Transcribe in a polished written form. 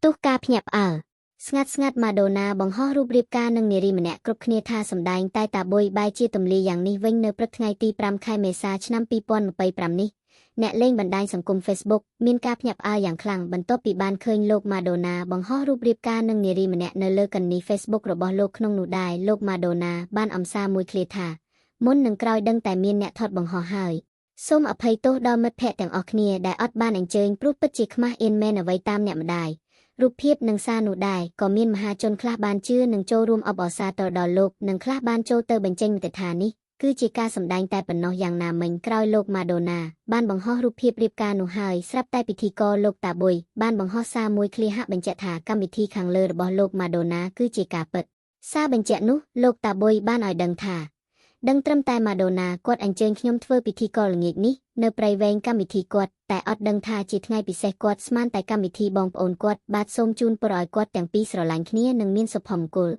ផ្ទុះការភ្ញាក់ផ្អើលស្ងាត់ម៉ាដូណាបង្ហោះរូបរៀបការនឹងនារីម្នាក់គ្រប់គ្នាថាសម្ដែងតែតាបុយបែរជាទម្លាយយ៉ាងនេះវិញនៅព្រឹកថ្ងៃទី5ខែមេសាឆ្នាំ2025នេះអ្នកលេងបណ្ដាញសង្គម Facebook មានការភ្ញាក់ផ្អើលយ៉ាងខ្លាំងបន្ទាប់ពីបានឃើញលោកម៉ាដូណាបង្ហោះរូបរៀបការនឹងនារីម្នាក់នៅលើកន្នី Facebook របស់លោកក្នុងនោះដែរលោកម៉ាដូណាបានអំសារមួយឃ្លាថាមុននឹងក្រោយដឹងតែមានអ្នកថតបង្ហោះហើយសូមអភ័យទោសដល់មិត្តភ័ក្តិទាំងអស់គ្នាដែលអត់បានអញ្ជើញព្រោះពិតជាខ្មាស់អៀនមែនអ្វីតាមអ្នកម្ដាយរូបភាពនិងសារនោះដែរក៏មានមហាជនខ្លះបានជឿនិងចូលរួមអបអរសាទរដល់លោកនិងខ្លះបានចូលទៅបញ្ចេញមតិថានេះគឺជាការសម្ដែងតែប៉ុណ្ណោះយ៉ាងណាមិញក្រោយលោកម៉ាដូណាបានបង្ហោះរូបភាពរៀបការនោះហើយស្រាប់តែពិធីករលោកតាបុយបានបង្ហោះសារមួយឃ្លាហាក់បញ្ជាក់ថាកម្មវិធីខាងលើរបស់លោកម៉ាដូណាគឺជាការពិតសារបញ្ជាក់នោះលោកតាបុយបានឲ្យដឹងថាដឹងត្រឹមតែម៉ាដូណាគាត់អញ្ជើញខ្ញុំធ្វើពិធីករល្ងាចនេះនៅព្រៃវែងកម្មវិធីគាត់តែអត់ដឹងថាជាថ្ងៃពិសេសគាត់ស្មានតែកម្មវិធីបងប្អូនគាត់បាទសូមជូនពរឲ្យគាត់ទាំងពីរស្រឡាញ់គ្នានិងមានសុភមង្គល